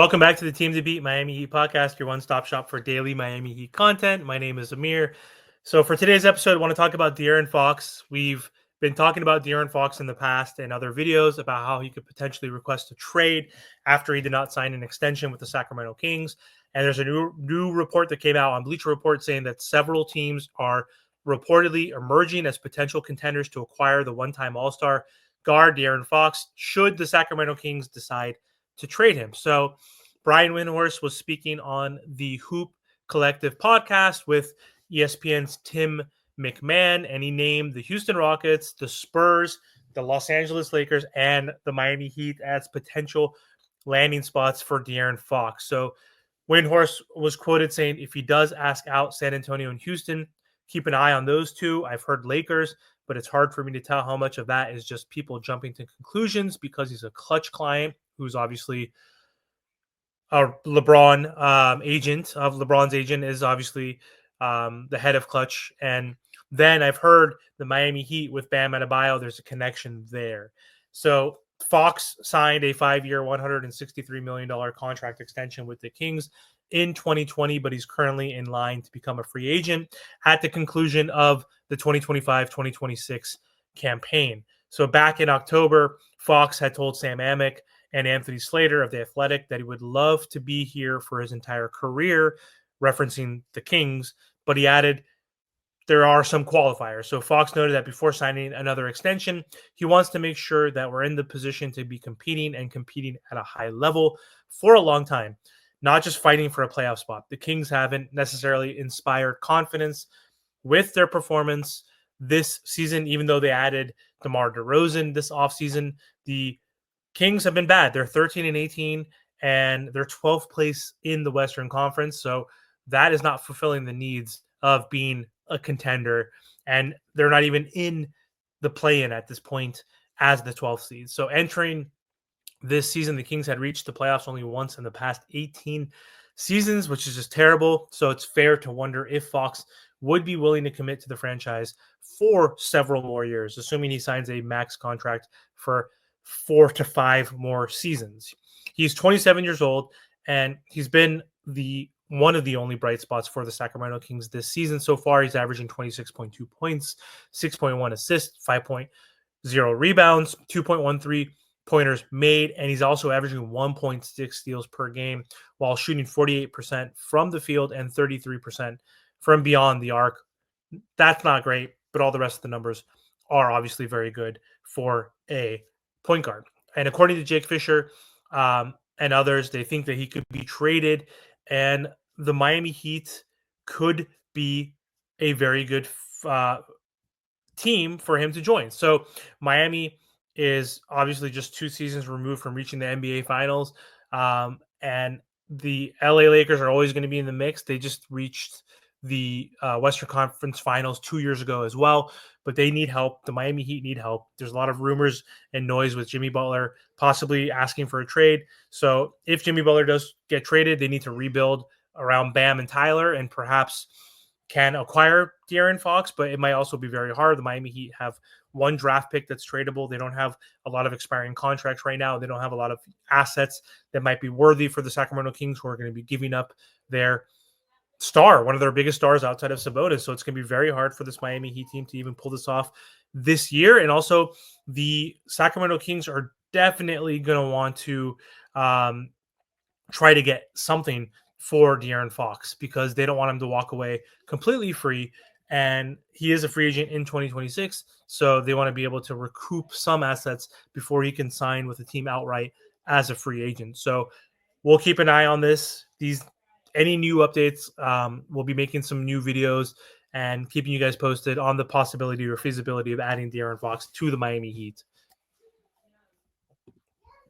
Welcome back to the Team to Beat Miami Heat podcast, your one-stop shop for daily Miami Heat content. My name is Amir. So for today's episode, I want to talk about De'Aaron Fox. We've been talking about De'Aaron Fox in the past and other videos about how he could potentially request a trade after he did not sign an extension with the Sacramento Kings. And there's a new report that came out on Bleacher Report saying that several teams are reportedly emerging as potential contenders to acquire the one-time All-Star guard De'Aaron Fox should the Sacramento Kings decide to trade him. So Brian Windhorst was speaking on the Hoop Collective podcast with ESPN's Tim McMahon, and he named the Houston Rockets, the Spurs, the Los Angeles Lakers, and the Miami Heat as potential landing spots for De'Aaron Fox. So Windhorst was quoted saying, if he does ask out San Antonio and Houston, keep an eye on those two. I've heard Lakers, but it's hard for me to tell how much of that is just people jumping to conclusions because he's a Clutch client who's obviously a LeBron agent. Of LeBron's agent is obviously the head of Clutch. And then I've heard the Miami Heat with Bam Adebayo, there's a connection there. So Fox signed a 5-year, $163 million contract extension with the Kings in 2020, but he's currently in line to become a free agent at the conclusion of the 2025-2026 campaign. So back in October, Fox had told Sam Amick and Anthony Slater of The Athletic that he would love to be here for his entire career, referencing the Kings, but he added there are some qualifiers. So Fox noted that before signing another extension, he wants to make sure that we're in the position to be competing at a high level for a long time, not just fighting for a playoff spot. The Kings haven't necessarily inspired confidence with their performance this season, even though they added DeMar DeRozan this offseason. The Kings have been bad. They're 13-18, and they're 12th place in the Western Conference. So that is not fulfilling the needs of being a contender. And they're not even in the play-in at this point as the 12th seed. So entering this season, the Kings had reached the playoffs only once in the past 18 seasons, which is just terrible. So it's fair to wonder if Fox would be willing to commit to the franchise for several more years, assuming he signs a max contract for 4 to 5 more seasons. He's 27 years old, and he's been one of the only bright spots for the Sacramento Kings this season. So far, he's averaging 26.2 points, 6.1 assists, 5.0 rebounds, 2.13 pointers made, and he's also averaging 1.6 steals per game while shooting 48% from the field and 33% from beyond the arc. That's not great, but all the rest of the numbers are obviously very good for a point guard. And according to Jake Fisher and others, they think that he could be traded, and the Miami Heat could be a very good team for him to join. So Miami is obviously just 2 seasons removed from reaching the NBA Finals, and the LA Lakers are always going to be in the mix. They just reached the Western Conference Finals 2 years ago as well, but they need help. The Miami Heat need help. There's a lot of rumors and noise with Jimmy Butler possibly asking for a trade. So if Jimmy Butler does get traded, they need to rebuild around Bam and Tyler, and perhaps can acquire De'Aaron Fox, but it might also be very hard. The Miami Heat have one draft pick that's tradable. They don't have a lot of expiring contracts right now. They don't have a lot of assets that might be worthy for the Sacramento Kings, who are going to be giving up their star, one of their biggest stars outside of Sabonis. So it's going to be very hard for this Miami Heat team to even pull this off this year. And also the Sacramento Kings are definitely going to want to try to get something for De'Aaron Fox because they don't want him to walk away completely free. And he is a free agent in 2026. So they want to be able to recoup some assets before he can sign with the team outright as a free agent. So we'll keep an eye on this. Any new updates, we'll be making some new videos and keeping you guys posted on the possibility or feasibility of adding De'Aaron Fox to the Miami Heat.